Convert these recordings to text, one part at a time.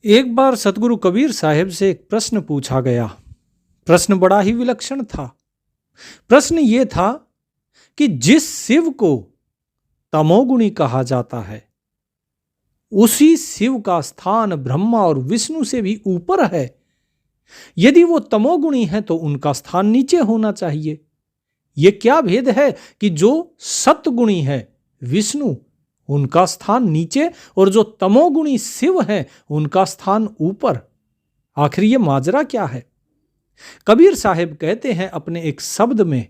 एक बार सतगुरु कबीर साहब से एक प्रश्न पूछा गया। प्रश्न बड़ा ही विलक्षण था। प्रश्न ये था कि जिस शिव को तमोगुणी कहा जाता है, उसी शिव का स्थान ब्रह्मा और विष्णु से भी ऊपर है। यदि वो तमोगुणी है तो उनका स्थान नीचे होना चाहिए। ये क्या भेद है कि जो सत्गुणी है विष्णु, उनका स्थान नीचे, और जो तमोगुणी शिव है उनका स्थान ऊपर। आखिर ये माजरा क्या है? कबीर साहब कहते हैं अपने एक शब्द में,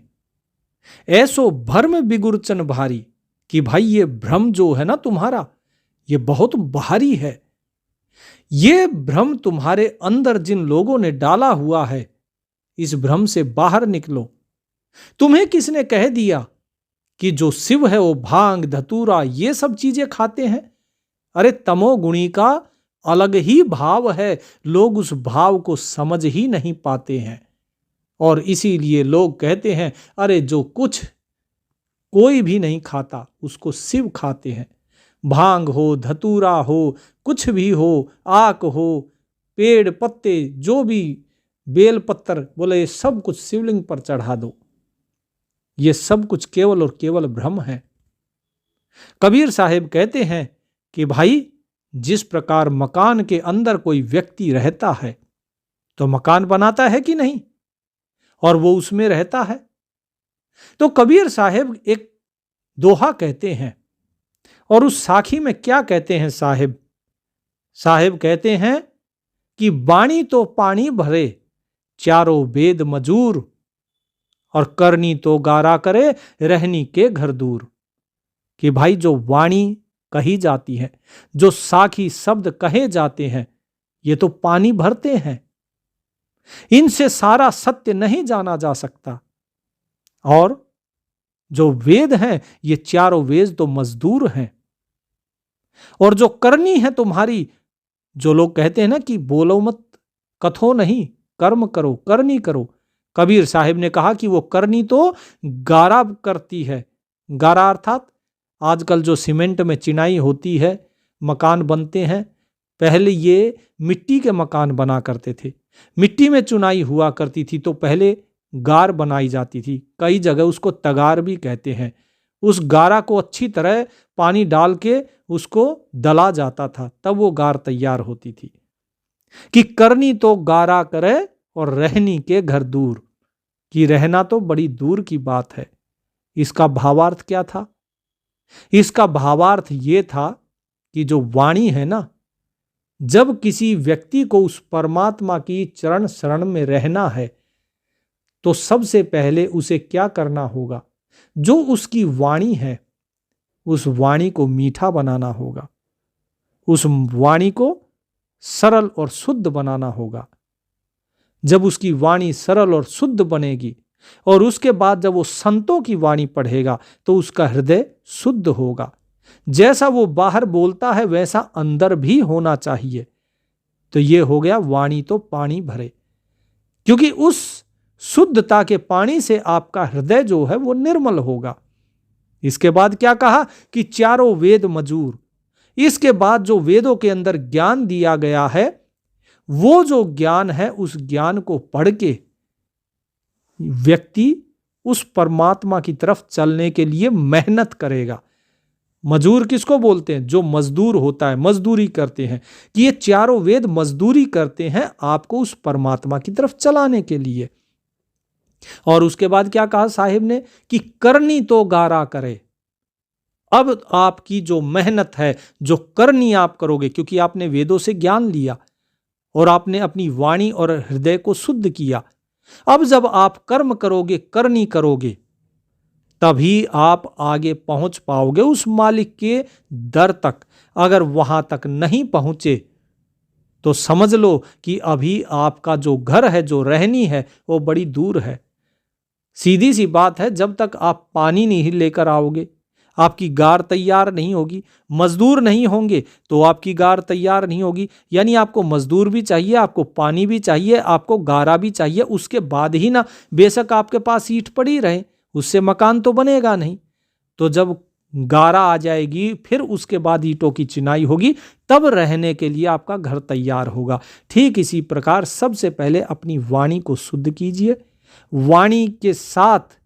ऐसो भ्रम बिगुरचन भारी, कि भाई ये भ्रम जो है ना तुम्हारा, ये बहुत भारी है। ये भ्रम तुम्हारे अंदर जिन लोगों ने डाला हुआ है, इस भ्रम से बाहर निकलो। तुम्हें किसने कह दिया कि जो शिव है वो भांग धतूरा ये सब चीजें खाते हैं? अरे तमोगुणी का अलग ही भाव है, लोग उस भाव को समझ ही नहीं पाते हैं। और इसीलिए लोग कहते हैं अरे जो कुछ कोई भी नहीं खाता उसको शिव खाते हैं। भांग हो, धतूरा हो, कुछ भी हो, आक हो, पेड़ पत्ते, जो भी बेल पत्तर, बोले ये सब कुछ शिवलिंग पर चढ़ा दो। ये सब कुछ केवल और केवल भ्रम है। कबीर साहब कहते हैं कि भाई जिस प्रकार मकान के अंदर कोई व्यक्ति रहता है तो मकान बनाता है कि नहीं, और वो उसमें रहता है। तो कबीर साहब एक दोहा कहते हैं, और उस साखी में क्या कहते हैं साहब? साहब कहते हैं कि बाणी तो पानी भरे, चारों वेद मजूर, और करनी तो गारा करे, रहनी के घर दूर। कि भाई जो वाणी कही जाती है, जो साखी शब्द कहे जाते हैं, ये तो पानी भरते हैं। इनसे सारा सत्य नहीं जाना जा सकता। और जो वेद हैं, ये चारों वेद तो मजदूर हैं। और जो करनी है तुम्हारी, जो लोग कहते हैं ना कि बोलो मत, कथो नहीं, कर्म करो, करनी करो। कबीर साहब ने कहा कि वो करनी तो गारा करती है। गारा अर्थात आजकल जो सीमेंट में चिनाई होती है, मकान बनते हैं। पहले ये मिट्टी के मकान बना करते थे, मिट्टी में चुनाई हुआ करती थी, तो पहले गार बनाई जाती थी। कई जगह उसको तगार भी कहते हैं। उस गारा को अच्छी तरह पानी डाल के उसको दला जाता था, तब वो गार तैयार होती थी। कि करनी तो गारा करे और रहनी के घर दूर, कि रहना तो बड़ी दूर की बात है। इसका भावार्थ क्या था? इसका भावार्थ ये था कि जो वाणी है ना, जब किसी व्यक्ति को उस परमात्मा की चरण शरण में रहना है तो सबसे पहले उसे क्या करना होगा? जो उसकी वाणी है, उस वाणी को मीठा बनाना होगा, उस वाणी को सरल और शुद्ध बनाना होगा। जब उसकी वाणी सरल और शुद्ध बनेगी, और उसके बाद जब वो संतों की वाणी पढ़ेगा, तो उसका हृदय शुद्ध होगा। जैसा वो बाहर बोलता है वैसा अंदर भी होना चाहिए। तो ये हो गया वाणी तो पानी भरे, क्योंकि उस शुद्धता के पानी से आपका हृदय जो है वो निर्मल होगा। इसके बाद क्या कहा कि चारों वेद मजूर। इसके बाद जो वेदों के अंदर ज्ञान दिया गया है, वो जो ज्ञान है, उस ज्ञान को पढ़ के व्यक्ति उस परमात्मा की तरफ चलने के लिए मेहनत करेगा। मजूर किसको बोलते हैं? जो मजदूर होता है, मजदूरी करते हैं। कि ये चारों वेद मजदूरी करते हैं आपको उस परमात्मा की तरफ चलाने के लिए। और उसके बाद क्या कहा साहिब ने कि करनी तो गारा करे। अब आपकी जो मेहनत है, जो करनी आप करोगे, क्योंकि आपने वेदों से ज्ञान लिया और आपने अपनी वाणी और हृदय को शुद्ध किया। अब जब आप कर्म करोगे, करनी करोगे, तभी आप आगे पहुंच पाओगे उस मालिक के दर तक। अगर वहां तक नहीं पहुंचे तो समझ लो कि अभी आपका जो घर है, जो रहनी है, वो बड़ी दूर है। सीधी सी बात है, जब तक आप पानी नहीं लेकर आओगे, आपकी गार तैयार नहीं होगी। मजदूर नहीं होंगे तो आपकी गार तैयार नहीं होगी। यानी आपको मजदूर भी चाहिए, आपको पानी भी चाहिए, आपको गारा भी चाहिए। उसके बाद ही ना, बेशक आपके पास ईंट पड़ी रहे, उससे मकान तो बनेगा नहीं। तो जब गारा आ जाएगी, फिर उसके बाद ईंटों की चिनाई होगी, तब रहने के लिए आपका घर तैयार होगा। ठीक इसी प्रकार सबसे पहले अपनी वाणी को शुद्ध कीजिए, वाणी के साथ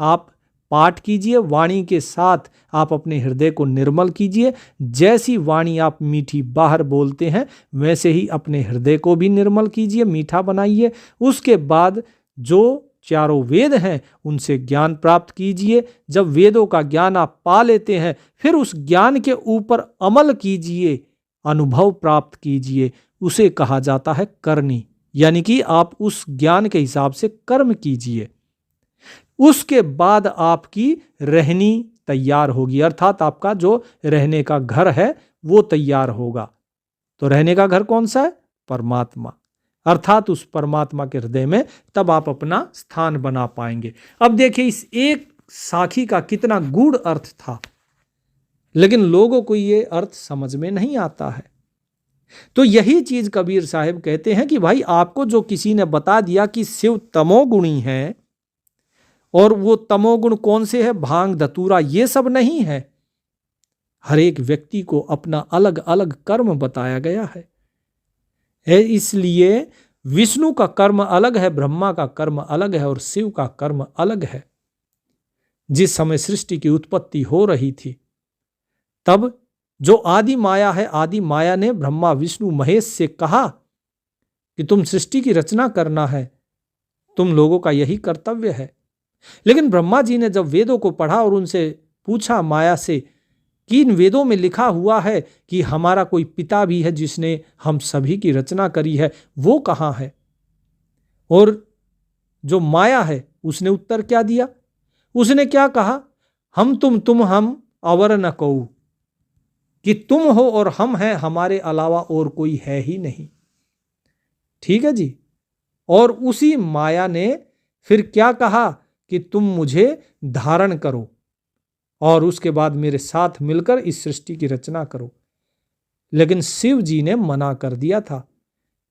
आप पाठ कीजिए, वाणी के साथ आप अपने हृदय को निर्मल कीजिए। जैसी वाणी आप मीठी बाहर बोलते हैं, वैसे ही अपने हृदय को भी निर्मल कीजिए, मीठा बनाइए। उसके बाद जो चारों वेद हैं उनसे ज्ञान प्राप्त कीजिए। जब वेदों का ज्ञान आप पा लेते हैं, फिर उस ज्ञान के ऊपर अमल कीजिए, अनुभव प्राप्त कीजिए। उसे कहा जाता है करनी, यानी कि आप उस ज्ञान के हिसाब से कर्म कीजिए। उसके बाद आपकी रहनी तैयार होगी, अर्थात आपका जो रहने का घर है वो तैयार होगा। तो रहने का घर कौन सा है? परमात्मा, अर्थात उस परमात्मा के हृदय में तब आप अपना स्थान बना पाएंगे। अब देखिए इस एक साखी का कितना गूढ़ अर्थ था, लेकिन लोगों को ये अर्थ समझ में नहीं आता है। तो यही चीज कबीर साहब कहते हैं कि भाई आपको जो किसी ने बता दिया कि शिव तमोगुणी है, और वो तमोगुण कौन से है, भांग धतूरा, ये सब नहीं है। हर एक व्यक्ति को अपना अलग अलग कर्म बताया गया है। इसलिए विष्णु का कर्म अलग है, ब्रह्मा का कर्म अलग है और शिव का कर्म अलग है। जिस समय सृष्टि की उत्पत्ति हो रही थी, तब जो आदि माया है, आदि माया ने ब्रह्मा विष्णु महेश से कहा कि तुम सृष्टि की रचना करना है, तुम लोगों का यही कर्तव्य है। लेकिन ब्रह्मा जी ने जब वेदों को पढ़ा और उनसे पूछा माया से कि इन वेदों में लिखा हुआ है कि हमारा कोई पिता भी है जिसने हम सभी की रचना करी है, वो कहाँ है? और जो माया है उसने उत्तर क्या दिया? उसने क्या कहा? हम तुम हम अवर न कऊ, कि तुम हो और हम हैं, हमारे अलावा और कोई है ही नहीं। ठीक है जी। और उसी माया ने फिर क्या कहा कि तुम मुझे धारण करो और उसके बाद मेरे साथ मिलकर इस सृष्टि की रचना करो। लेकिन शिव जी ने मना कर दिया था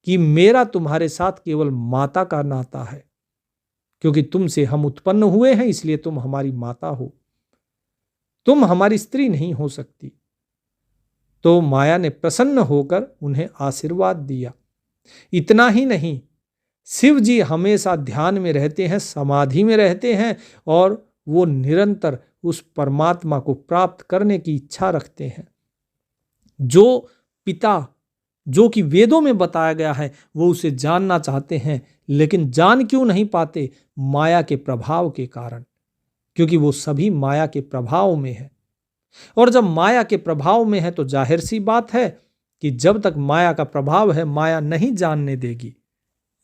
कि मेरा तुम्हारे साथ केवल माता का नाता है, क्योंकि तुमसे हम उत्पन्न हुए हैं, इसलिए तुम हमारी माता हो, तुम हमारी स्त्री नहीं हो सकती। तो माया ने प्रसन्न होकर उन्हें आशीर्वाद दिया। इतना ही नहीं, शिव जी हमेशा ध्यान में रहते हैं, समाधि में रहते हैं, और वो निरंतर उस परमात्मा को प्राप्त करने की इच्छा रखते हैं। जो पिता, जो कि वेदों में बताया गया है, वो उसे जानना चाहते हैं, लेकिन जान क्यों नहीं पाते? माया के प्रभाव के कारण, क्योंकि वो सभी माया के प्रभाव में है। और जब माया के प्रभाव में है तो जाहिर सी बात है कि जब तक माया का प्रभाव है, माया नहीं जानने देगी।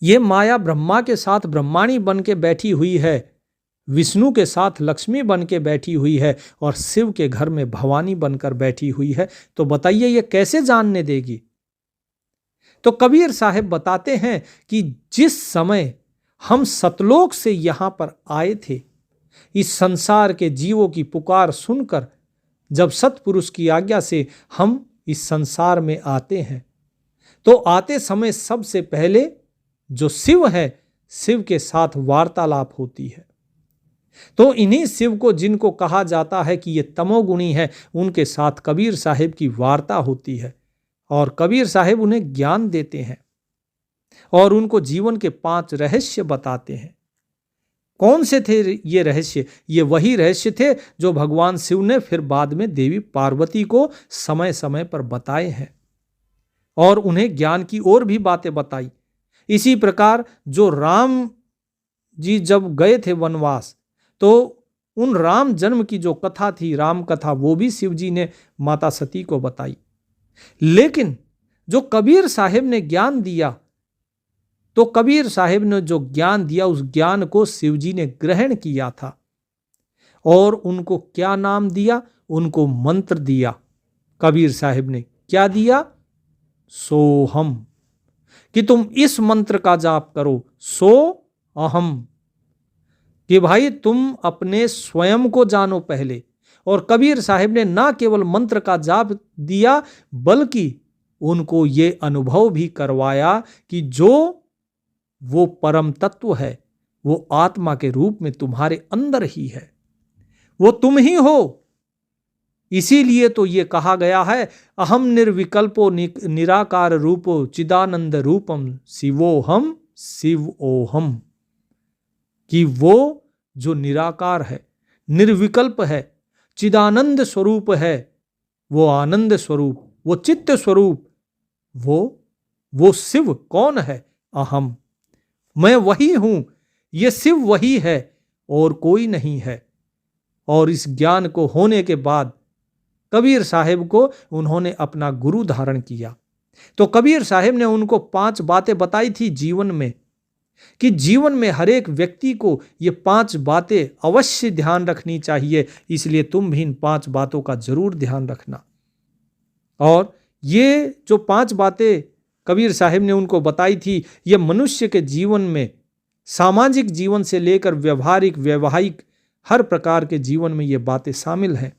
ये माया ब्रह्मा के साथ ब्रह्माणी बन के बैठी हुई है, विष्णु के साथ लक्ष्मी बन के बैठी हुई है, और शिव के घर में भवानी बनकर बैठी हुई है। तो बताइए ये कैसे जानने देगी? तो कबीर साहब बताते हैं कि जिस समय हम सतलोक से यहां पर आए थे, इस संसार के जीवों की पुकार सुनकर, जब सतपुरुष की आज्ञा से हम इस संसार में आते हैं, तो आते समय सबसे पहले जो शिव है, शिव के साथ वार्तालाप होती है। तो इन्हीं शिव को, जिनको कहा जाता है कि ये तमोगुणी है, उनके साथ कबीर साहिब की वार्ता होती है, और कबीर साहिब उन्हें ज्ञान देते हैं और उनको जीवन के 5 रहस्य बताते हैं। कौन से थे ये रहस्य? ये वही रहस्य थे जो भगवान शिव ने फिर बाद में देवी पार्वती को समय समय पर बताए हैं, और उन्हें ज्ञान की और भी बातें बताई। इसी प्रकार जो राम जी जब गए थे वनवास, तो उन राम जन्म की जो कथा थी, राम कथा, वो भी शिव जी ने माता सती को बताई। लेकिन जो कबीर साहिब ने ज्ञान दिया, तो कबीर साहिब ने जो ज्ञान दिया, उस ज्ञान को शिव जी ने ग्रहण किया था, और उनको क्या नाम दिया? उनको मंत्र दिया। कबीर साहिब ने क्या दिया? सोहम, कि तुम इस मंत्र का जाप करो, सो अहम, कि भाई तुम अपने स्वयं को जानो पहले। और कबीर साहिब ने ना केवल मंत्र का जाप दिया, बल्कि उनको ये अनुभव भी करवाया कि जो वो परम तत्व है, वो आत्मा के रूप में तुम्हारे अंदर ही है, वो तुम ही हो। इसीलिए तो ये कहा गया है, अहम निर्विकल्पो निराकार रूपो चिदानंद रूपम शिवोहम शिव ओहम, कि वो जो निराकार है, निर्विकल्प है, चिदानंद स्वरूप है, वो आनंद स्वरूप, वो चित्त स्वरूप, वो शिव कौन है? अहम, मैं वही हूं, ये शिव वही है और कोई नहीं है। और इस ज्ञान को होने के बाद कबीर साहिब को उन्होंने अपना गुरु धारण किया। तो कबीर साहिब ने उनको 5 बातें बताई थी जीवन में, कि जीवन में हर एक व्यक्ति को ये 5 बातें अवश्य ध्यान रखनी चाहिए। इसलिए तुम भी इन 5 बातों का जरूर ध्यान रखना। और ये जो 5 बातें कबीर साहिब ने उनको बताई थी, ये मनुष्य के जीवन में, सामाजिक जीवन से लेकर व्यवहारिक वैवाहिक हर प्रकार के जीवन में ये बातें शामिल हैं।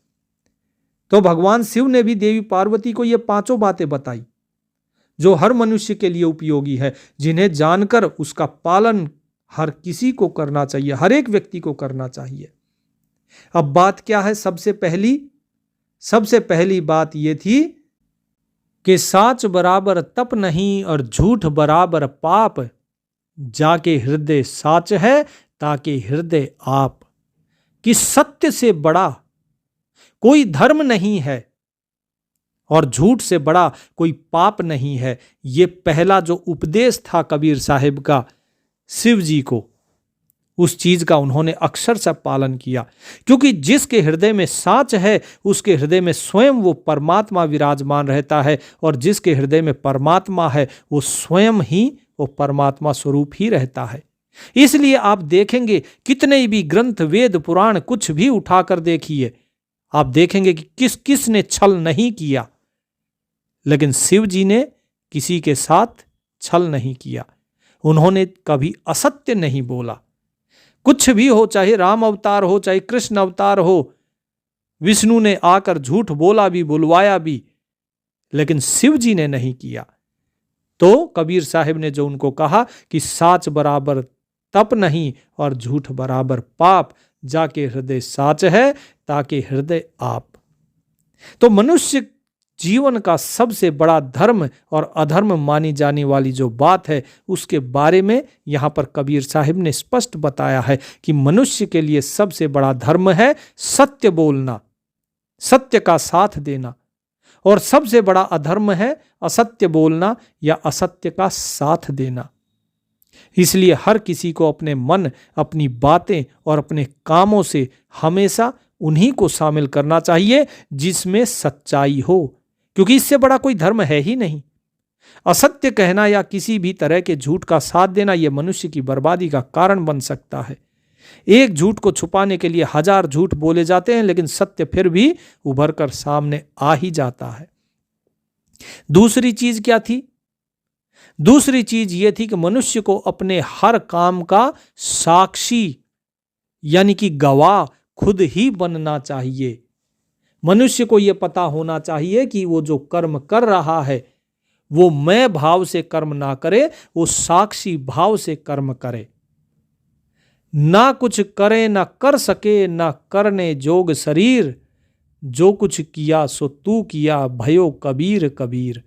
तो भगवान शिव ने भी देवी पार्वती को ये 5 बातें बताई, जो हर मनुष्य के लिए उपयोगी है, जिन्हें जानकर उसका पालन हर किसी को करना चाहिए, हर एक व्यक्ति को करना चाहिए। अब बात क्या है? सबसे पहली बात यह थी कि साच बराबर तप नहीं और झूठ बराबर पाप, जाके हृदय साच है ताके हृदय आप, कि सत्य से बड़ा कोई धर्म नहीं है और झूठ से बड़ा कोई पाप नहीं है। ये पहला जो उपदेश था कबीर साहिब का शिव जी को, उस चीज का उन्होंने अक्षर से पालन किया, क्योंकि जिसके हृदय में साच है उसके हृदय में स्वयं वो परमात्मा विराजमान रहता है, और जिसके हृदय में परमात्मा है वो स्वयं ही वो परमात्मा स्वरूप ही रहता है। इसलिए आप देखेंगे कितने भी ग्रंथ, वेद, पुराण कुछ भी उठाकर देखिए, आप देखेंगे कि किसने छल नहीं किया, लेकिन शिव जी ने किसी के साथ छल नहीं किया। उन्होंने कभी असत्य नहीं बोला। कुछ भी हो, चाहे राम अवतार हो, चाहे कृष्ण अवतार हो, विष्णु ने आकर झूठ बोला भी, बुलवाया भी, लेकिन शिव जी ने नहीं किया। तो कबीर साहिब ने जो उनको कहा कि साच बराबर तप नहीं और झूठ बराबर पाप, जाके हृदय साच है ताके हृदय आप। तो मनुष्य जीवन का सबसे बड़ा धर्म और अधर्म मानी जाने वाली जो बात है, उसके बारे में यहां पर कबीर साहिब ने स्पष्ट बताया है कि मनुष्य के लिए सबसे बड़ा धर्म है सत्य बोलना, सत्य का साथ देना, और सबसे बड़ा अधर्म है असत्य बोलना या असत्य का साथ देना। इसलिए हर किसी को अपने मन, अपनी बातें और अपने कामों से हमेशा उन्हीं को शामिल करना चाहिए जिसमें सच्चाई हो, क्योंकि इससे बड़ा कोई धर्म है ही नहीं। असत्य कहना या किसी भी तरह के झूठ का साथ देना यह मनुष्य की बर्बादी का कारण बन सकता है। एक झूठ को छुपाने के लिए 1000 झूठ बोले जाते हैं, लेकिन सत्य फिर भी उभर कर सामने आ ही जाता है। दूसरी चीज क्या थी? दूसरी चीज यह थी कि मनुष्य को अपने हर काम का साक्षी यानी कि गवाह खुद ही बनना चाहिए। मनुष्य को यह पता होना चाहिए कि वो जो कर्म कर रहा है वो मैं भाव से कर्म ना करे, वो साक्षी भाव से कर्म करे। ना कुछ करे ना कर सके, ना करने जोग शरीर, जो कुछ किया सो तू किया, भयो कबीर कबीर।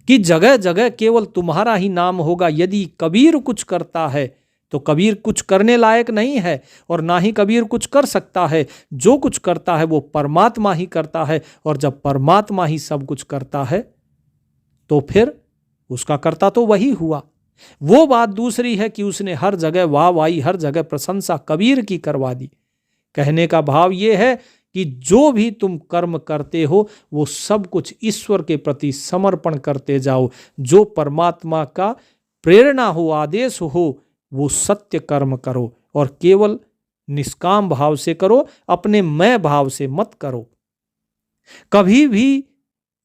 कि जगह जगह केवल तुम्हारा ही नाम होगा। यदि कबीर कुछ करता है तो कबीर कुछ करने लायक नहीं है, और ना ही कबीर कुछ कर सकता है। जो कुछ करता है वो परमात्मा ही करता है, और जब परमात्मा ही सब कुछ करता है तो फिर उसका कर्ता तो वही हुआ। वो बात दूसरी है कि उसने हर जगह वाहवाही, हर जगह प्रशंसा कबीर की करवा दी। कहने का भाव ये है कि जो भी तुम कर्म करते हो वो सब कुछ ईश्वर के प्रति समर्पण करते जाओ। जो परमात्मा का प्रेरणा हो, आदेश हो, वो सत्य कर्म करो, और केवल निष्काम भाव से करो, अपने मैं भाव से मत करो। कभी भी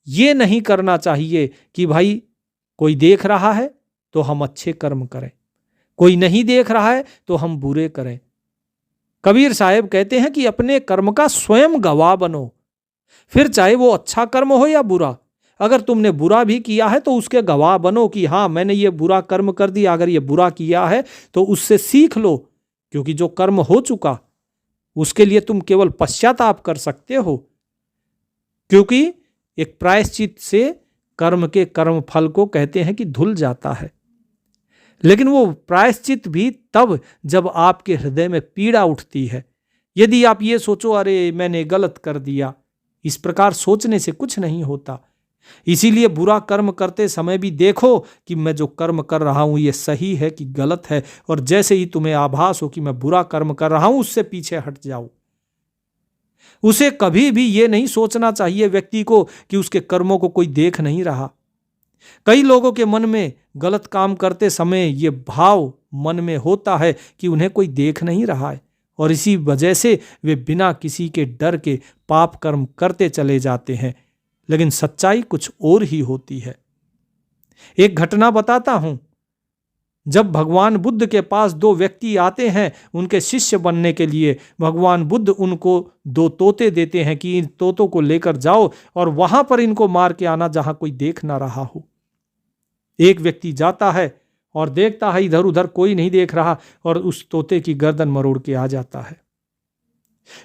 ये नहीं करना चाहिए कि भाई कोई देख रहा है तो हम अच्छे कर्म करें, कोई नहीं देख रहा है तो हम बुरे करें। कबीर साहब कहते हैं कि अपने कर्म का स्वयं गवाह बनो, फिर चाहे वो अच्छा कर्म हो या बुरा। अगर तुमने बुरा भी किया है तो उसके गवाह बनो कि हाँ, मैंने ये बुरा कर्म कर दिया। अगर ये बुरा किया है तो उससे सीख लो, क्योंकि जो कर्म हो चुका उसके लिए तुम केवल पश्चाताप कर सकते हो। क्योंकि एक प्रायश्चित से कर्म के कर्म फल को कहते हैं कि धुल जाता है। लेकिन वो प्रायश्चित भी तब जब आपके हृदय में पीड़ा उठती है। यदि आप ये सोचो अरे मैंने गलत कर दिया, इस प्रकार सोचने से कुछ नहीं होता। इसीलिए बुरा कर्म करते समय भी देखो कि मैं जो कर्म कर रहा हूं ये सही है कि गलत है, और जैसे ही तुम्हें आभास हो कि मैं बुरा कर्म कर रहा हूं उससे पीछे हट जाओ। उसे कभी भी ये नहीं सोचना चाहिए व्यक्ति को कि उसके कर्मों को कोई देख नहीं रहा। कई लोगों के मन में गलत काम करते समय ये भाव मन में होता है कि उन्हें कोई देख नहीं रहा है, और इसी वजह से वे बिना किसी के डर के पाप कर्म करते चले जाते हैं। लेकिन सच्चाई कुछ और ही होती है। एक घटना बताता हूं। जब भगवान बुद्ध के पास दो व्यक्ति आते हैं उनके शिष्य बनने के लिए, भगवान बुद्ध उनको दो तोते देते हैं कि इन तोतों को लेकर जाओ और वहां पर इनको मार के आना जहां कोई देख ना रहा हो। एक व्यक्ति जाता है और देखता है इधर उधर कोई नहीं देख रहा, और उस तोते की गर्दन मरोड़ के आ जाता है।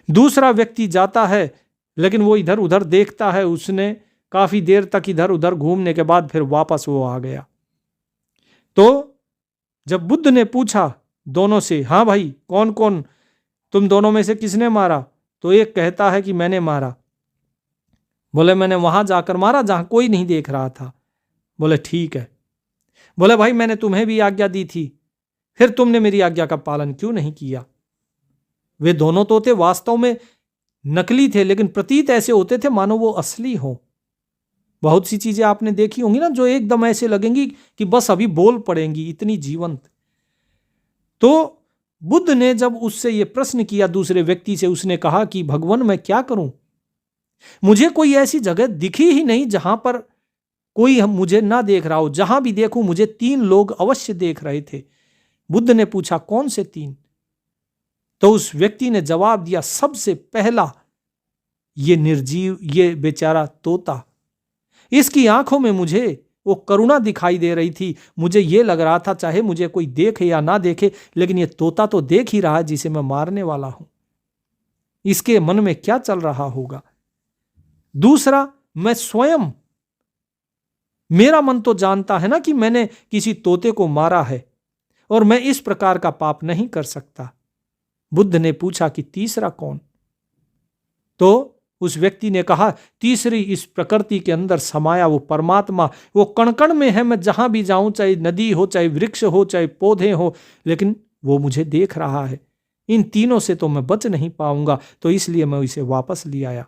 दूसरा व्यक्ति जाता है, लेकिन वो इधर उधर देखता है। उसने काफी देर तक इधर उधर घूमने के बाद फिर वापस वो आ गया। तो जब बुद्ध ने पूछा दोनों से, हाँ भाई कौन कौन, तुम दोनों में से किसने मारा? तो एक कहता है कि मैंने मारा। बोले मैंने वहां जाकर मारा जहां कोई नहीं देख रहा था। बोले ठीक है। बोले भाई मैंने तुम्हें भी आज्ञा दी थी, फिर तुमने मेरी आज्ञा का पालन क्यों नहीं किया? वे दोनों तोते वास्तव में नकली थे, लेकिन प्रतीत ऐसे होते थे मानो वो असली हो। बहुत सी चीजें आपने देखी होंगी ना जो एकदम ऐसे लगेंगी कि बस अभी बोल पड़ेंगी, इतनी जीवंत। तो बुद्ध ने जब उससे ये प्रश्न किया दूसरे व्यक्ति से, उसने कहा कि भगवान मैं क्या करूं, मुझे कोई ऐसी जगह दिखी ही नहीं जहां पर कोई मुझे ना देख रहा हो। जहां भी देखूं मुझे 3 लोग अवश्य देख रहे थे। बुद्ध ने पूछा कौन से 3? तो उस व्यक्ति ने जवाब दिया सबसे पहला ये निर्जीव, ये बेचारा तोता। इसकी आंखों में मुझे वो करुणा दिखाई दे रही थी। मुझे ये लग रहा था चाहे मुझे कोई देखे या ना देखे, लेकिन ये तोता तो देख ही रहा है जिसे मैं मारने वाला हूं। इसके मन में क्या चल रहा होगा? दूसरा, मैं स्वयं, मेरा मन तो जानता है ना कि मैंने किसी तोते को मारा है और मैं इस प्रकार का पाप नहीं कर सकता। बुद्ध ने पूछा कि तीसरा कौन? तो उस व्यक्ति ने कहा तीसरी इस प्रकृति के अंदर समाया वो परमात्मा, वो कण कण में है। मैं जहां भी जाऊं, चाहे नदी हो, चाहे वृक्ष हो, चाहे पौधे हो, लेकिन वो मुझे देख रहा है। इन तीनों से तो मैं बच नहीं पाऊंगा, तो इसलिए मैं इसे वापस ले आया।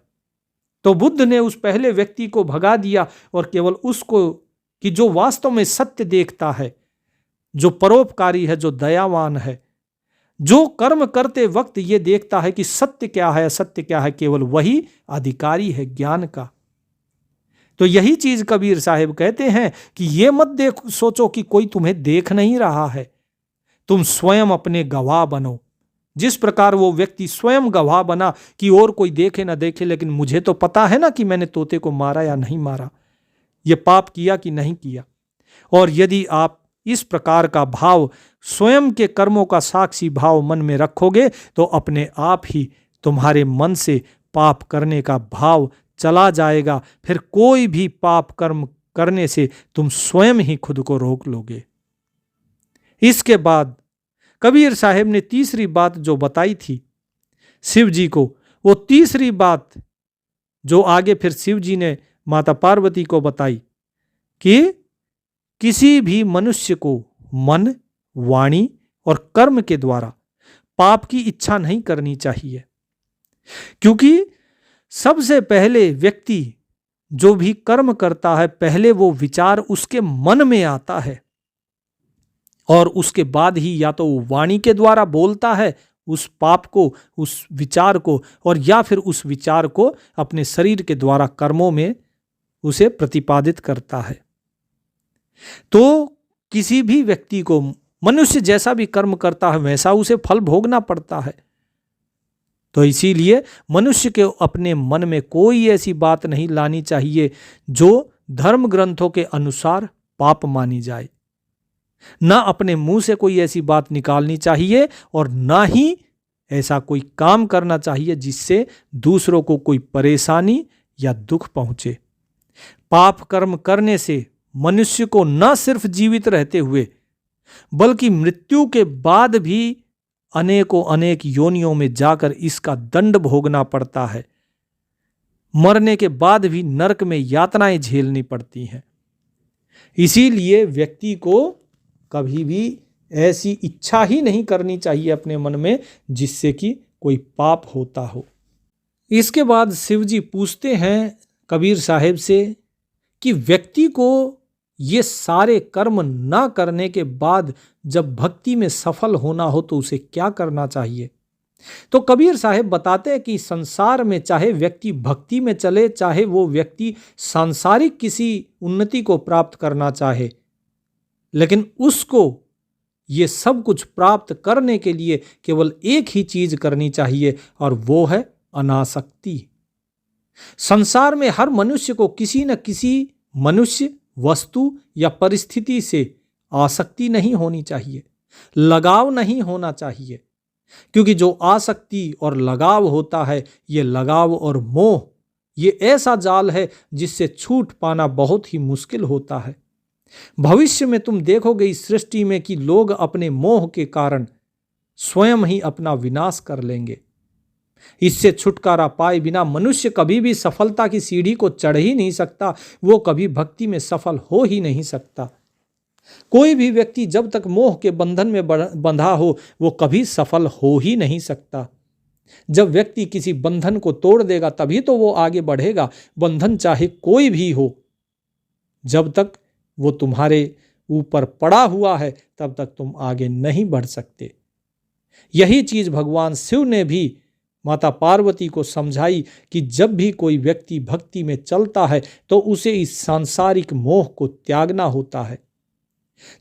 तो बुद्ध ने उस पहले व्यक्ति को भगा दिया और केवल उसको कि जो वास्तव में सत्य देखता है, जो परोपकारी है, जो दयावान है, जो कर्म करते वक्त ये देखता है कि सत्य क्या है, असत्य क्या है, केवल वही अधिकारी है ज्ञान का। तो यही चीज कबीर साहिब कहते हैं कि ये मत सोचो कि कोई तुम्हें देख नहीं रहा है, तुम स्वयं अपने गवाह बनो। जिस प्रकार वो व्यक्ति स्वयं गवाह बना कि और कोई देखे ना देखे, लेकिन मुझे तो पता है ना कि मैंने तोते को मारा या नहीं मारा, ये पाप किया कि नहीं किया। और यदि आप इस प्रकार का भाव, स्वयं के कर्मों का साक्षी भाव मन में रखोगे, तो अपने आप ही तुम्हारे मन से पाप करने का भाव चला जाएगा। फिर कोई भी पाप कर्म करने से तुम स्वयं ही खुद को रोक लोगे। इसके बाद कबीर साहब ने तीसरी बात जो बताई थी शिव जी को, वो तीसरी बात जो आगे फिर शिव जी ने माता पार्वती को बताई कि किसी भी मनुष्य को मन, वाणी और कर्म के द्वारा पाप की इच्छा नहीं करनी चाहिए। क्योंकि सबसे पहले व्यक्ति जो भी कर्म करता है, पहले वो विचार उसके मन में आता है और उसके बाद ही या तो वो वाणी के द्वारा बोलता है उस पाप को, उस विचार को, और या फिर उस विचार को अपने शरीर के द्वारा कर्मों में उसे प्रतिपादित करता है। तो किसी भी व्यक्ति को, मनुष्य जैसा भी कर्म करता है वैसा उसे फल भोगना पड़ता है। तो इसीलिए मनुष्य के अपने मन में कोई ऐसी बात नहीं लानी चाहिए जो धर्म ग्रंथों के अनुसार पाप मानी जाए। ना अपने मुंह से कोई ऐसी बात निकालनी चाहिए और ना ही ऐसा कोई काम करना चाहिए जिससे दूसरों को कोई परेशानी या दुख पहुंचे। पाप कर्म करने से मनुष्य को न सिर्फ जीवित रहते हुए बल्कि मृत्यु के बाद भी अनेकों अनेक योनियों में जाकर इसका दंड भोगना पड़ता है। मरने के बाद भी नरक में यातनाएं झेलनी पड़ती हैं। इसीलिए व्यक्ति को कभी भी ऐसी इच्छा ही नहीं करनी चाहिए अपने मन में जिससे कि कोई पाप होता हो। इसके बाद शिव जी पूछते हैं कबीर साहब से कि व्यक्ति को ये सारे कर्म ना करने के बाद जब भक्ति में सफल होना हो तो उसे क्या करना चाहिए। तो कबीर साहब बताते हैं कि संसार में चाहे व्यक्ति भक्ति में चले, चाहे वो व्यक्ति सांसारिक किसी उन्नति को प्राप्त करना चाहे, लेकिन उसको ये सब कुछ प्राप्त करने के लिए केवल एक ही चीज करनी चाहिए और वो है अनासक्ति। संसार में हर मनुष्य को किसी न किसी मनुष्य, वस्तु या परिस्थिति से आसक्ति नहीं होनी चाहिए, लगाव नहीं होना चाहिए, क्योंकि जो आसक्ति और लगाव होता है, ये लगाव और मोह, ये ऐसा जाल है जिससे छूट पाना बहुत ही मुश्किल होता है। भविष्य में तुम देखोगे इस सृष्टि में कि लोग अपने मोह के कारण स्वयं ही अपना विनाश कर लेंगे। इससे छुटकारा पाए बिना मनुष्य कभी भी सफलता की सीढ़ी को चढ़ ही नहीं सकता, वो कभी भक्ति में सफल हो ही नहीं सकता। कोई भी व्यक्ति जब तक मोह के बंधन में बंधा हो वो कभी सफल हो ही नहीं सकता। जब व्यक्ति किसी बंधन को तोड़ देगा तभी तो वो आगे बढ़ेगा। बंधन चाहे कोई भी हो, जब तक वो तुम्हारे ऊपर पड़ा हुआ है तब तक तुम आगे नहीं बढ़ सकते। यही चीज भगवान शिव ने भी माता पार्वती को समझाई कि जब भी कोई व्यक्ति भक्ति में चलता है तो उसे इस सांसारिक मोह को त्यागना होता है।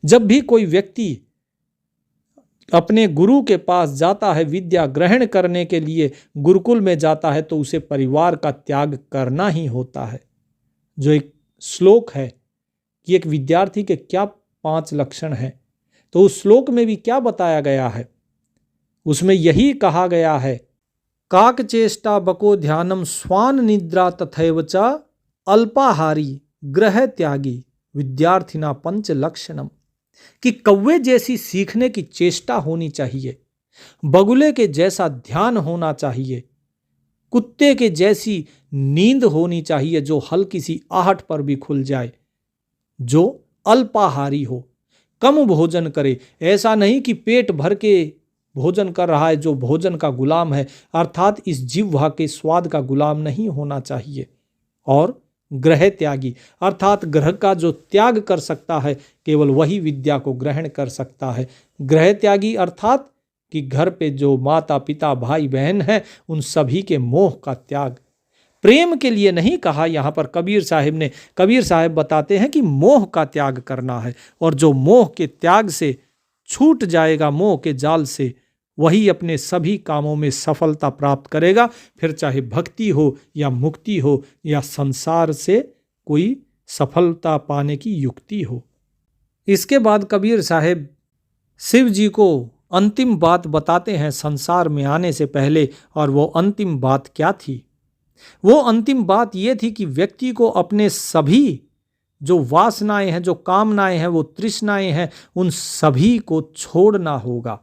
जब भी कोई व्यक्ति अपने गुरु के पास जाता है विद्या ग्रहण करने के लिए, गुरुकुल में जाता है, तो उसे परिवार का त्याग करना ही होता है। जो एक श्लोक है कि एक विद्यार्थी के क्या 5 लक्षण हैं, तो उस श्लोक में भी क्या बताया गया है, उसमें यही कहा गया है, काक चेष्टा बको ध्यानम स्वान निद्रा तथैव च अल्पाहारी ग्रह त्यागी विद्यार्थिना पंच लक्षणम, कि कौवे जैसी सीखने की चेष्टा होनी चाहिए, बगुले के जैसा ध्यान होना चाहिए, कुत्ते के जैसी नींद होनी चाहिए जो हल्की सी आहट पर भी खुल जाए, जो अल्पाहारी हो, कम भोजन करे। ऐसा नहीं कि पेट भर के भोजन कर रहा है, जो भोजन का गुलाम है, अर्थात इस जिह्वा के स्वाद का गुलाम नहीं होना चाहिए। और ग्रह त्यागी, अर्थात ग्रह का जो त्याग कर सकता है केवल वही विद्या को ग्रहण कर सकता है। ग्रह त्यागी अर्थात कि घर पे जो माता पिता भाई बहन हैं उन सभी के मोह का त्याग। प्रेम के लिए नहीं कहा यहाँ पर कबीर साहब ने। कबीर साहब बताते हैं कि मोह का त्याग करना है, और जो मोह के त्याग से छूट जाएगा, मोह के जाल से, वही अपने सभी कामों में सफलता प्राप्त करेगा। फिर चाहे भक्ति हो या मुक्ति हो या संसार से कोई सफलता पाने की युक्ति हो। इसके बाद कबीर साहब शिव जी को अंतिम बात बताते हैं संसार में आने से पहले, और वो अंतिम बात क्या थी? वो अंतिम बात ये थी कि व्यक्ति को अपने सभी जो वासनाएं हैं, जो कामनाएं हैं, वो तृष्णाएं हैं, उन सभी को छोड़ना होगा।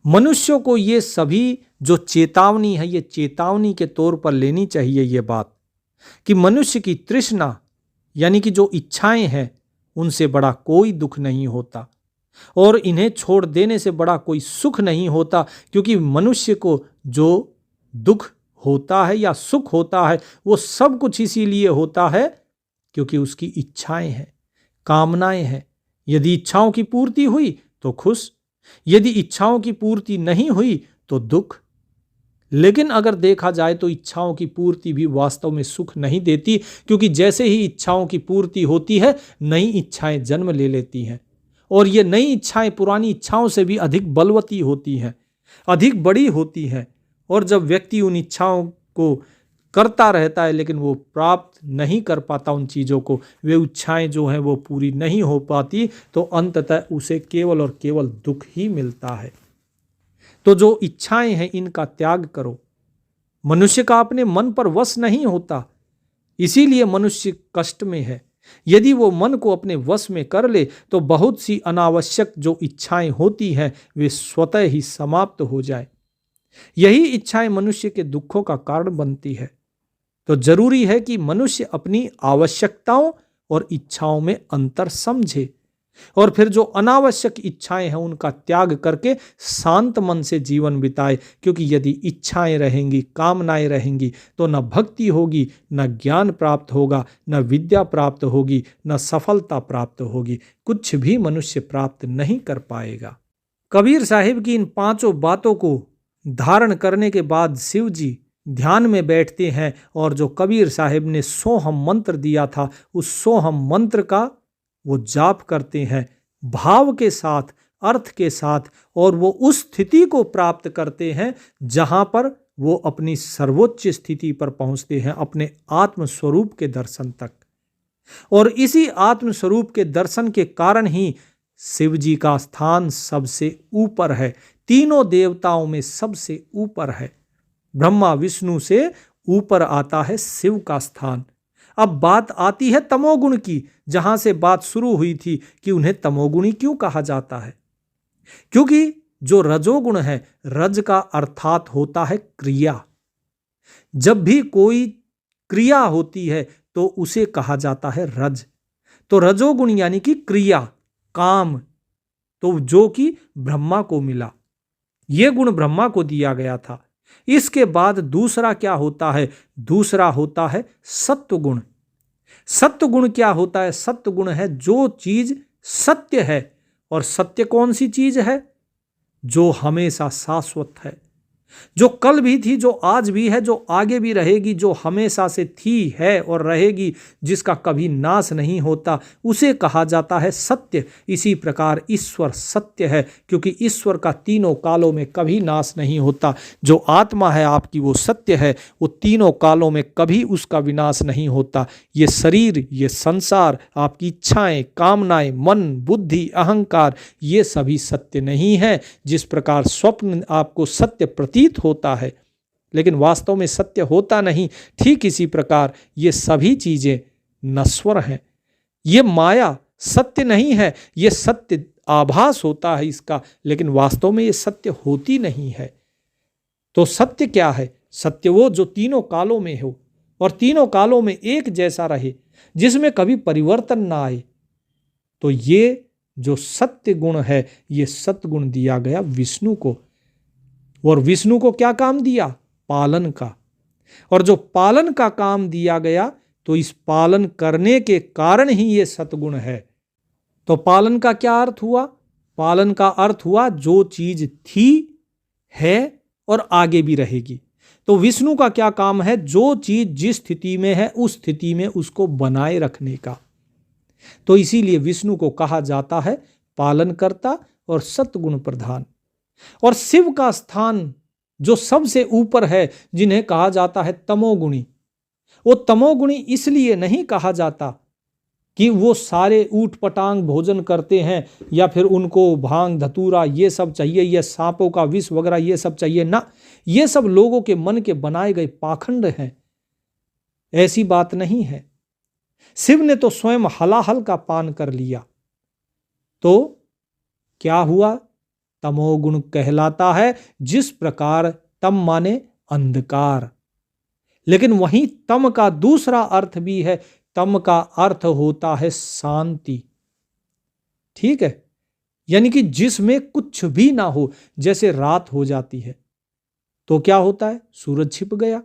मनुष्यों को ये सभी जो चेतावनी है, ये चेतावनी के तौर पर लेनी चाहिए ये बात कि मनुष्य की तृष्णा यानी कि जो इच्छाएं हैं उनसे बड़ा कोई दुख नहीं होता, और इन्हें छोड़ देने से बड़ा कोई सुख नहीं होता। क्योंकि मनुष्य को जो दुख होता है या सुख होता है वो सब कुछ इसीलिए होता है क्योंकि उसकी इच्छाएं हैं, कामनाएं हैं। यदि इच्छाओं की पूर्ति हुई तो खुश, यदि इच्छाओं की पूर्ति नहीं हुई तो दुख। लेकिन अगर देखा जाए तो इच्छाओं की पूर्ति भी वास्तव में सुख नहीं देती, क्योंकि जैसे ही इच्छाओं की पूर्ति होती है नई इच्छाएं जन्म ले लेती हैं, और ये नई इच्छाएं पुरानी इच्छाओं से भी अधिक बलवती होती हैं, अधिक बड़ी होती हैं। और जब व्यक्ति उन इच्छाओं को करता रहता है लेकिन वो प्राप्त नहीं कर पाता उन चीज़ों को, वे इच्छाएं जो हैं वो पूरी नहीं हो पाती, तो अंततः उसे केवल और केवल दुख ही मिलता है। तो जो इच्छाएं हैं इनका त्याग करो, मनुष्य का अपने मन पर वश नहीं होता, इसीलिए मनुष्य कष्ट में है। यदि वो मन को अपने वश में कर ले तो बहुत सी अनावश्यक जो इच्छाएं होती हैं वे स्वतः ही समाप्त हो जाए। यही इच्छाएं मनुष्य के दुखों का कारण बनती है। तो जरूरी है कि मनुष्य अपनी आवश्यकताओं और इच्छाओं में अंतर समझे और फिर जो अनावश्यक इच्छाएं हैं उनका त्याग करके शांत मन से जीवन बिताए। क्योंकि यदि इच्छाएं रहेंगी, कामनाएं रहेंगी तो न भक्ति होगी, न ज्ञान प्राप्त होगा, न विद्या प्राप्त होगी, न सफलता प्राप्त होगी, कुछ भी मनुष्य प्राप्त नहीं कर पाएगा। कबीर साहिब की इन पांचों बातों को धारण करने के बाद शिव जी ध्यान में बैठते हैं और जो कबीर साहिब ने सोहम मंत्र दिया था उस सोहम मंत्र का वो जाप करते हैं भाव के साथ, अर्थ के साथ, और वो उस स्थिति को प्राप्त करते हैं जहां पर वो अपनी सर्वोच्च स्थिति पर पहुंचते हैं, अपने आत्म स्वरूप के दर्शन तक। और इसी आत्म स्वरूप के दर्शन के कारण ही शिव जी का स्थान सबसे ऊपर है, तीनों देवताओं में सबसे ऊपर है। ब्रह्मा विष्णु से ऊपर आता है शिव का स्थान। अब बात आती है तमोगुण की, जहां से बात शुरू हुई थी कि उन्हें तमोगुणी क्यों कहा जाता है। क्योंकि जो रजोगुण है, रज का अर्थात होता है क्रिया। जब भी कोई क्रिया होती है तो उसे कहा जाता है रज। तो रजोगुण यानी कि क्रिया, काम, तो जो कि ब्रह्मा को मिला, यह गुण ब्रह्मा को दिया गया था। इसके बाद दूसरा क्या होता है? दूसरा होता है सत्व गुण। सत्व गुण क्या होता है? सत्व गुण है जो चीज सत्य है। और सत्य कौन सी चीज है? जो हमेशा शाश्वत है, जो कल भी थी, जो आज भी है, जो आगे भी रहेगी, जो हमेशा से थी, है और रहेगी, जिसका कभी नाश नहीं होता, उसे कहा जाता है सत्य। इसी प्रकार ईश्वर सत्य है, क्योंकि ईश्वर का तीनों कालों में कभी नाश नहीं होता। जो आत्मा है आपकी वो सत्य है, वो तीनों कालों में कभी उसका विनाश नहीं होता। ये शरीर, ये संसार, आपकी इच्छाएं, कामनाएं, मन, बुद्धि, अहंकार, ये सभी सत्य नहीं है। जिस प्रकार स्वप्न आपको सत्य प्रतीत होता है लेकिन वास्तव में सत्य होता नहीं, ठीक इसी प्रकार ये सभी चीजें नश्वर हैं। ये माया सत्य नहीं है, ये सत्य आभास होता है इसका, लेकिन वास्तव में ये सत्य होती नहीं है। तो सत्य क्या है? सत्य वो जो तीनों कालों में हो और तीनों कालों में एक जैसा रहे, जिसमें कभी परिवर्तन ना आए। तो ये जो सत्य गुण है, ये सत्गुण दिया गया विष्णु को। और विष्णु को क्या काम दिया? पालन का। और जो पालन का काम दिया गया तो इस पालन करने के कारण ही ये सत्गुण है। तो पालन का क्या अर्थ हुआ? पालन का अर्थ हुआ जो चीज थी, है और आगे भी रहेगी। तो विष्णु का क्या काम है? जो चीज जिस स्थिति में है उस स्थिति में उसको बनाए रखने का। तो इसीलिए विष्णु को कहा जाता है पालनकर्ता और सत्गुण प्रधान। और शिव का स्थान जो सबसे ऊपर है, जिन्हें कहा जाता है तमोगुणी, वो तमोगुणी इसलिए नहीं कहा जाता कि वो सारे ऊट पटांग भोजन करते हैं या फिर उनको भांग धतूरा ये सब चाहिए, ये सांपों का विष वगैरह ये सब चाहिए ना। ये सब लोगों के मन के बनाए गए पाखंड हैं, ऐसी बात नहीं है। शिव ने तो स्वयं हलाहल का पान कर लिया, तो क्या हुआ? तमोगुण कहलाता है। जिस प्रकार तम माने अंधकार, लेकिन वहीं तम का दूसरा अर्थ भी है। तम का अर्थ होता है शांति। ठीक है, यानी कि जिसमें कुछ भी ना हो, जैसे रात हो जाती है तो क्या होता है? सूरज छिप गया,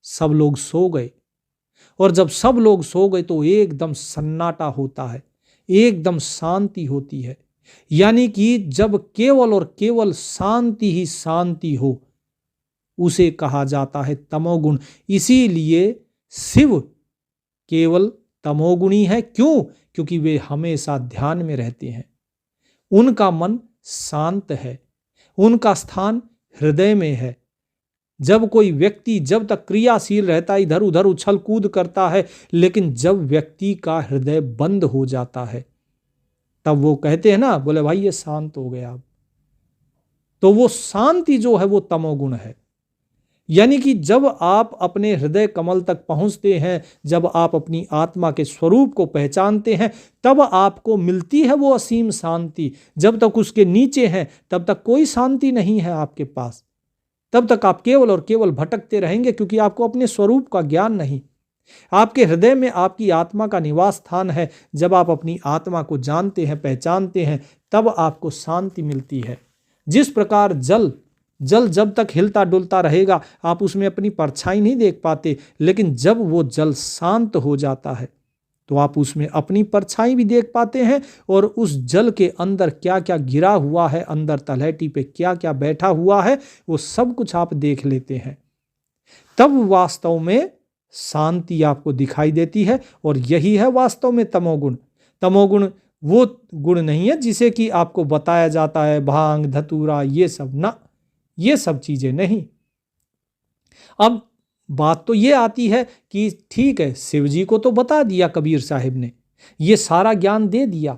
सब लोग सो गए। और जब सब लोग सो गए तो एकदम सन्नाटा होता है, एकदम शांति होती है। यानी कि जब केवल और केवल शांति ही शांति हो, उसे कहा जाता है तमोगुण। इसीलिए शिव केवल तमोगुणी है। क्यों? क्योंकि वे हमेशा ध्यान में रहते हैं, उनका मन शांत है, उनका स्थान हृदय में है। जब कोई व्यक्ति जब तक क्रियाशील रहता है, इधर उधर उछल कूद करता है, लेकिन जब व्यक्ति का हृदय बंद हो जाता है तब वो कहते हैं ना, बोले भाई ये शांत हो गया अब। तो वो शांति जो है वो तमोगुण है। यानी कि जब आप अपने हृदय कमल तक पहुंचते हैं, जब आप अपनी आत्मा के स्वरूप को पहचानते हैं, तब आपको मिलती है वो असीम शांति। जब तक उसके नीचे हैं तब तक कोई शांति नहीं है आपके पास। तब तक आप केवल और केवल भटकते रहेंगे, क्योंकि आपको अपने स्वरूप का ज्ञान नहीं। आपके हृदय में आपकी आत्मा का निवास स्थान है। जब आप अपनी आत्मा को जानते हैं, पहचानते हैं, तब आपको शांति मिलती है। जिस प्रकार जल जब तक हिलता डुलता रहेगा आप उसमें अपनी परछाई नहीं देख पाते, लेकिन जब वो जल शांत हो जाता है तो आप उसमें अपनी परछाई भी देख पाते हैं, और उस जल के अंदर क्या क्या गिरा हुआ है, अंदर तलहटी पे क्या क्या बैठा हुआ है, वो सब कुछ आप देख लेते हैं। तब वास्तव में शांति आपको दिखाई देती है। और यही है वास्तव में तमोगुण। तमोगुण वो गुण नहीं है जिसे कि आपको बताया जाता है भांग धतूरा ये सब ना, ये सब चीजें नहीं। अब बात तो ये आती है कि ठीक है, शिव जी को तो बता दिया कबीर साहिब ने, ये सारा ज्ञान दे दिया,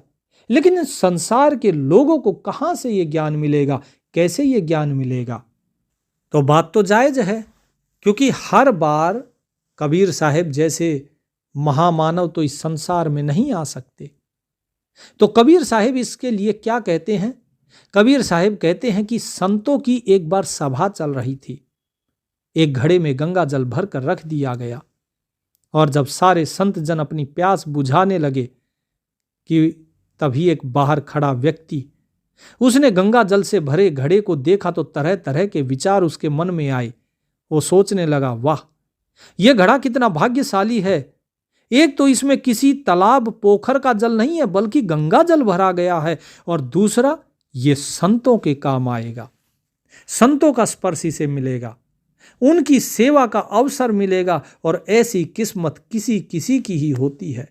लेकिन संसार के लोगों को कहां से ये ज्ञान मिलेगा, कैसे ये ज्ञान मिलेगा? तो बात तो जायज है, क्योंकि हर बार कबीर साहिब जैसे महामानव तो इस संसार में नहीं आ सकते। तो कबीर साहिब इसके लिए क्या कहते हैं? कबीर साहिब कहते हैं कि संतों की एक बार सभा चल रही थी। एक घड़े में गंगा जल भर कर रख दिया गया, और जब सारे संत जन अपनी प्यास बुझाने लगे कि तभी एक बाहर खड़ा व्यक्ति, उसने गंगा जल से भरे घड़े को देखा तो तरह तरह के विचार उसके मन में आए। वो सोचने लगा, वाह, यह घड़ा कितना भाग्यशाली है। एक तो इसमें किसी तालाब पोखर का जल नहीं है, बल्कि गंगा जल भरा गया है, और दूसरा ये संतों के काम आएगा। संतों का स्पर्श इसे मिलेगा, उनकी सेवा का अवसर मिलेगा, और ऐसी किस्मत किसी किसी की ही होती है।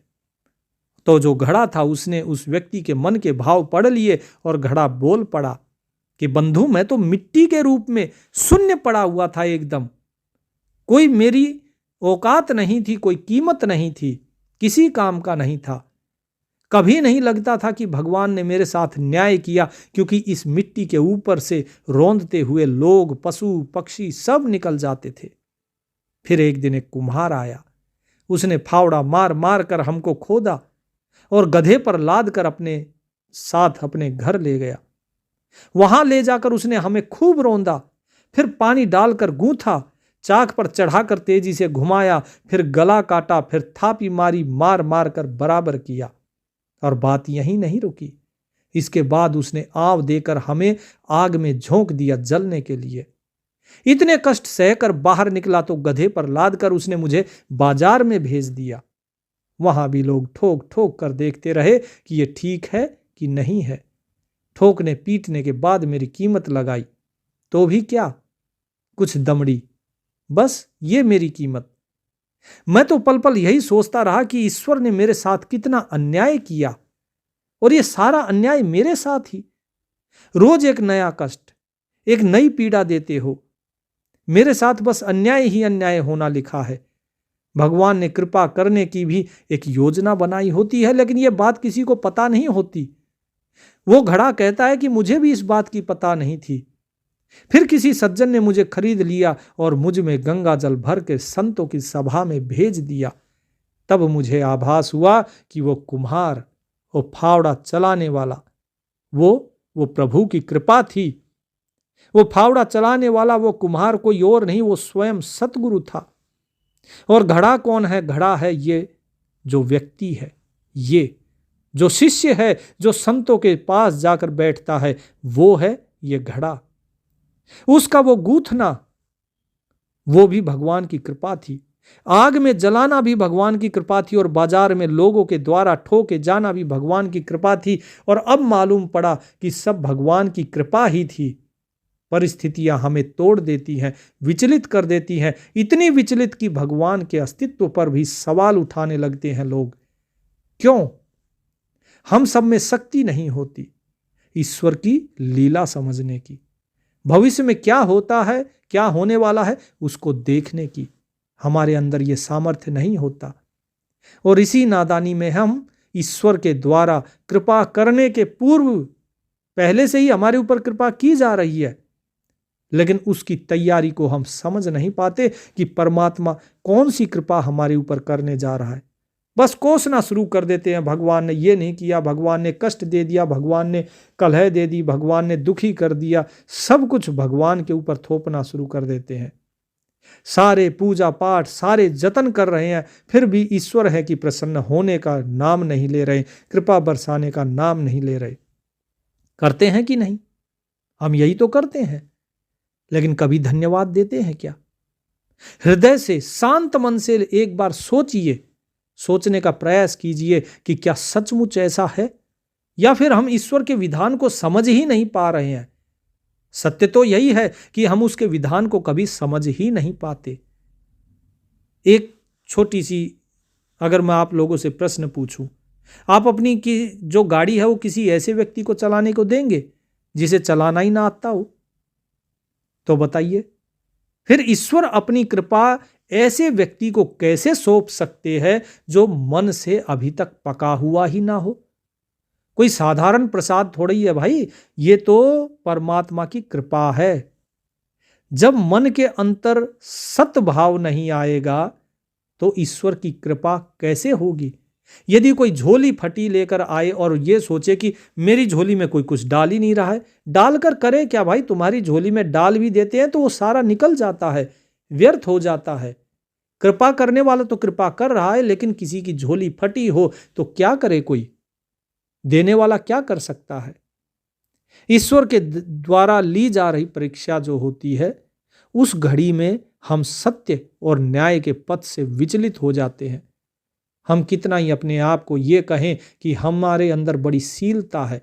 तो जो घड़ा था उसने उस व्यक्ति के मन के भाव पढ़ लिए, और घड़ा बोल पड़ा कि बंधु, मैं तो मिट्टी के रूप में शून्य पड़ा हुआ था एकदम। कोई मेरी औकात नहीं थी, कोई कीमत नहीं थी, किसी काम का नहीं था। कभी नहीं लगता था कि भगवान ने मेरे साथ न्याय किया, क्योंकि इस मिट्टी के ऊपर से रौंदते हुए लोग, पशु पक्षी सब निकल जाते थे। फिर एक दिन एक कुम्हार आया, उसने फावड़ा मार मार कर हमको खोदा और गधे पर लाद कर अपने साथ अपने घर ले गया। वहां ले जाकर उसने हमें खूब रौंदा, फिर पानी डालकर गूंथा, चाक पर चढ़ाकर तेजी से घुमाया, फिर गला काटा, फिर थापी मारी, मार मार कर बराबर किया। और बात यहीं नहीं रुकी। इसके बाद उसने आव देकर हमें आग में झोंक दिया जलने के लिए। इतने कष्ट सहकर बाहर निकला तो गधे पर लाद कर उसने मुझे बाजार में भेज दिया। वहां भी लोग ठोक ठोक कर देखते रहे कि ये ठीक है कि नहीं है। ठोकने पीटने के बाद मेरी कीमत लगाई तो भी क्या, कुछ दमड़ी, बस ये मेरी कीमत। मैं तो पल पल यही सोचता रहा कि ईश्वर ने मेरे साथ कितना अन्याय किया, और ये सारा अन्याय मेरे साथ ही। रोज एक नया कष्ट, एक नई पीड़ा देते हो। मेरे साथ बस अन्याय ही अन्याय होना लिखा है। भगवान ने कृपा करने की भी एक योजना बनाई होती है, लेकिन यह बात किसी को पता नहीं होती। वो घड़ा कहता है कि मुझे भी इस बात की पता नहीं थी। फिर किसी सज्जन ने मुझे खरीद लिया और मुझ में गंगा जल भर के संतों की सभा में भेज दिया। तब मुझे आभास हुआ कि वो कुम्हार, वो फावड़ा चलाने वाला, वो प्रभु की कृपा थी। वो फावड़ा चलाने वाला वो कुम्हार कोई और नहीं, वो स्वयं सतगुरु था। और घड़ा कौन है? घड़ा है ये जो व्यक्ति है, ये जो शिष्य है, जो संतों के पास जाकर बैठता है, वो है ये घड़ा। उसका वो गूंथना, वो भी भगवान की कृपा थी। आग में जलाना भी भगवान की कृपा थी, और बाजार में लोगों के द्वारा ठोके जाना भी भगवान की कृपा थी। और अब मालूम पड़ा कि सब भगवान की कृपा ही थी। परिस्थितियां हमें तोड़ देती हैं, विचलित कर देती हैं, इतनी विचलित कि भगवान के अस्तित्व पर भी सवाल उठाने लगते हैं लोग। क्यों? हम सब में शक्ति नहीं होती ईश्वर की लीला समझने की, भविष्य में क्या होता है, क्या होने वाला है, उसको देखने की। हमारे अंदर ये सामर्थ्य नहीं होता, और इसी नादानी में हम ईश्वर के द्वारा कृपा करने के पूर्व, पहले से ही हमारे ऊपर कृपा की जा रही है, लेकिन उसकी तैयारी को हम समझ नहीं पाते कि परमात्मा कौन सी कृपा हमारे ऊपर करने जा रहा है। बस कोसना शुरू कर देते हैं, भगवान ने ये नहीं किया, भगवान ने कष्ट दे दिया, भगवान ने कलह दे दी, भगवान ने दुखी कर दिया, सब कुछ भगवान के ऊपर थोपना शुरू कर देते हैं। सारे पूजा पाठ, सारे जतन कर रहे हैं, फिर भी ईश्वर है कि प्रसन्न होने का नाम नहीं ले रहे, कृपा बरसाने का नाम नहीं ले रहे। करते हैं कि नहीं? हम यही तो करते हैं, लेकिन कभी धन्यवाद देते हैं क्या? हृदय से, शांत मन से एक बार सोचिए, सोचने का प्रयास कीजिए कि क्या सचमुच ऐसा है, या फिर हम ईश्वर के विधान को समझ ही नहीं पा रहे हैं। सत्य तो यही है कि हम उसके विधान को कभी समझ ही नहीं पाते। एक छोटी सी अगर मैं आप लोगों से प्रश्न पूछूं, आप अपनी की जो गाड़ी है वो किसी ऐसे व्यक्ति को चलाने को देंगे जिसे चलाना ही ना आता हो? तो बताइए, फिर ईश्वर अपनी कृपा ऐसे व्यक्ति को कैसे सौंप सकते हैं जो मन से अभी तक पका हुआ ही ना हो? कोई साधारण प्रसाद थोड़ा ही है भाई, ये तो परमात्मा की कृपा है। जब मन के अंतर सत्भाव नहीं आएगा तो ईश्वर की कृपा कैसे होगी? यदि कोई झोली फटी लेकर आए और ये सोचे कि मेरी झोली में कोई कुछ डाल ही नहीं रहा है, डालकर करे क्या भाई? तुम्हारी झोली में डाल भी देते हैं तो वो सारा निकल जाता है, व्यर्थ हो जाता है। कृपा करने वाला तो कृपा कर रहा है, लेकिन किसी की झोली फटी हो तो क्या करे? कोई देने वाला क्या कर सकता है? ईश्वर के द्वारा ली जा रही परीक्षा जो होती है, उस घड़ी में हम सत्य और न्याय के पथ से विचलित हो जाते हैं। हम कितना ही अपने आप को ये कहें कि हमारे अंदर बड़ी शीलता है,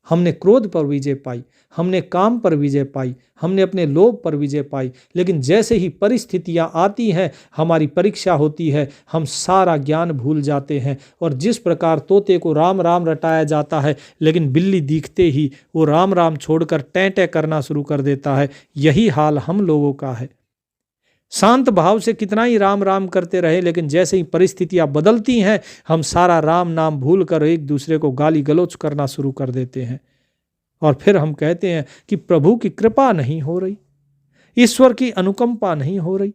हमने क्रोध पर विजय पाई, हमने काम पर विजय पाई, हमने अपने लोभ पर विजय पाई, लेकिन जैसे ही परिस्थितियां आती हैं, हमारी परीक्षा होती है, हम सारा ज्ञान भूल जाते हैं। और जिस प्रकार तोते को राम राम रटाया जाता है, लेकिन बिल्ली दिखते ही वो राम राम छोड़कर टैं टैं करना शुरू कर देता है, यही हाल हम लोगों का है। शांत भाव से कितना ही राम राम करते रहे, लेकिन जैसे ही परिस्थितियां बदलती हैं, हम सारा राम नाम भूलकर एक दूसरे को गाली गलौज करना शुरू कर देते हैं। और फिर हम कहते हैं कि प्रभु की कृपा नहीं हो रही, ईश्वर की अनुकंपा नहीं हो रही।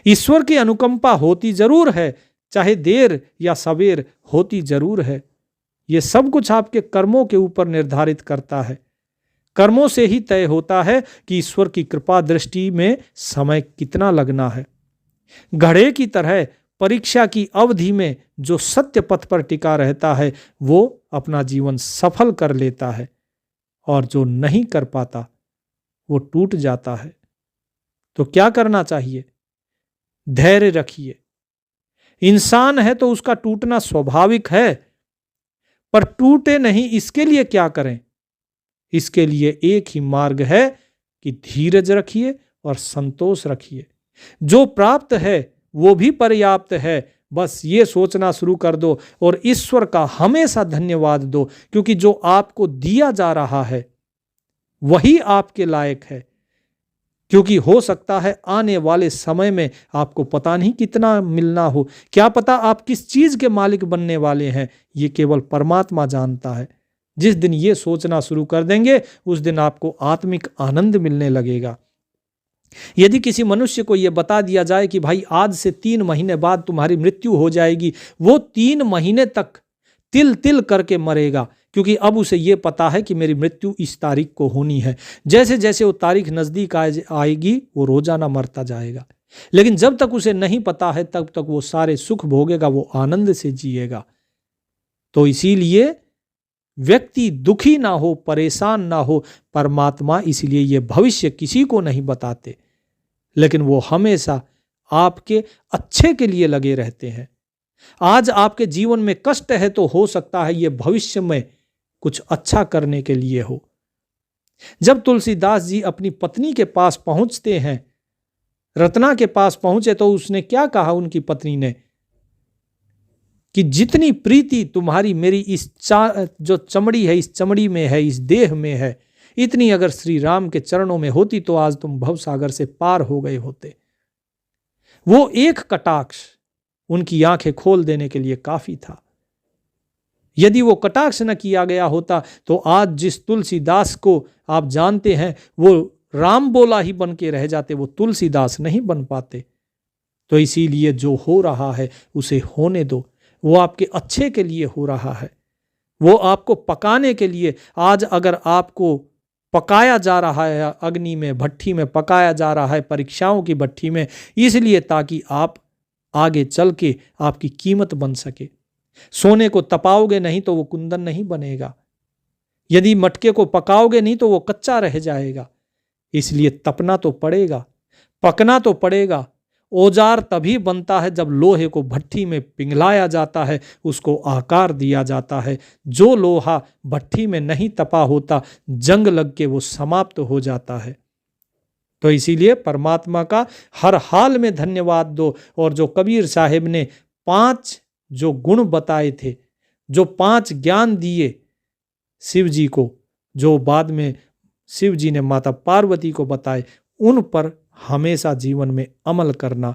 ईश्वर की अनुकंपा होती जरूर है, चाहे देर या सवेर होती जरूर है। यह सब कुछ आपके कर्मों के ऊपर निर्धारित करता है। कर्मों से ही तय होता है कि ईश्वर की कृपा दृष्टि में समय कितना लगना है। घड़े की तरह परीक्षा की अवधि में जो सत्य पथ पर टिका रहता है, वो अपना जीवन सफल कर लेता है, और जो नहीं कर पाता वो टूट जाता है। तो क्या करना चाहिए? धैर्य रखिए। इंसान है तो उसका टूटना स्वाभाविक है, पर टूटे नहीं इसके लिए क्या करें? इसके लिए एक ही मार्ग है कि धीरज रखिए और संतोष रखिए। जो प्राप्त है वो भी पर्याप्त है, बस ये सोचना शुरू कर दो और ईश्वर का हमेशा धन्यवाद दो, क्योंकि जो आपको दिया जा रहा है वही आपके लायक है। क्योंकि हो सकता है आने वाले समय में आपको पता नहीं कितना मिलना हो, क्या पता आप किस चीज के मालिक बनने वाले हैं, ये केवल परमात्मा जानता है। जिस दिन ये सोचना शुरू कर देंगे, उस दिन आपको आत्मिक आनंद मिलने लगेगा। यदि किसी मनुष्य को यह बता दिया जाए कि भाई आज से 3 महीने बाद तुम्हारी मृत्यु हो जाएगी, वो 3 महीने तक तिल तिल करके मरेगा, क्योंकि अब उसे यह पता है कि मेरी मृत्यु इस तारीख को होनी है। जैसे जैसे वो तारीख नजदीक आएगी, वो रोजाना मरता जाएगा। लेकिन जब तक उसे नहीं पता है, तब तक वो सारे सुख भोगेगा, वो आनंद से जिएगा। तो इसीलिए व्यक्ति दुखी ना हो, परेशान ना हो। परमात्मा इसलिए ये भविष्य किसी को नहीं बताते, लेकिन वो हमेशा आपके अच्छे के लिए लगे रहते हैं। आज आपके जीवन में कष्ट है तो हो सकता है ये भविष्य में कुछ अच्छा करने के लिए हो। जब तुलसीदास जी अपनी पत्नी के पास पहुंचते हैं, रत्ना के पास पहुंचे, तो उसने क्या कहा उनकी पत्नी ने कि जितनी प्रीति तुम्हारी मेरी इस जो चमड़ी है, इस चमड़ी में है, इस देह में है, इतनी अगर श्री राम के चरणों में होती तो आज तुम भवसागर से पार हो गए होते। वो एक कटाक्ष उनकी आंखें खोल देने के लिए काफी था। यदि वो कटाक्ष न किया गया होता तो आज जिस तुलसीदास को आप जानते हैं, वो राम बोला ही बन के रह जाते, वो तुलसीदास नहीं बन पाते। तो इसीलिए जो हो रहा है उसे होने दो, वो आपके अच्छे के लिए हो रहा है, वो आपको पकाने के लिए। आज अगर आपको पकाया जा रहा है अग्नि में, भट्ठी में पकाया जा रहा है, परीक्षाओं की भट्ठी में, इसलिए ताकि आप आगे चल के आपकी कीमत बन सके। सोने को तपाओगे नहीं तो वो कुंदन नहीं बनेगा, यदि मटके को पकाओगे नहीं तो वो कच्चा रह जाएगा। इसलिए तपना तो पड़ेगा, पकना तो पड़ेगा। औजार तभी बनता है जब लोहे को भट्ठी में पिघलाया जाता है, उसको आकार दिया जाता है। जो लोहा भट्ठी में नहीं तपा होता, जंग लग के वो समाप्त हो जाता है। तो इसीलिए परमात्मा का हर हाल में धन्यवाद दो। और जो कबीर साहिब ने 5 जो गुण बताए थे, जो 5 ज्ञान दिए शिव जी को, जो बाद में शिव जी ने माता पार्वती को बताए, उन पर हमेशा जीवन में अमल करना,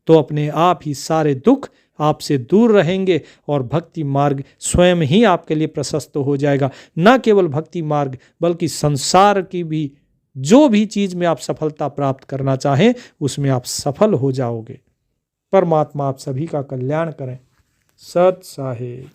तो अपने आप ही सारे दुख आपसे दूर रहेंगे और भक्ति मार्ग स्वयं ही आपके लिए प्रशस्त हो जाएगा। न केवल भक्ति मार्ग बल्कि संसार की भी जो भी चीज़ में आप सफलता प्राप्त करना चाहें उसमें आप सफल हो जाओगे। परमात्मा आप सभी का कल्याण करें। सत साहिब।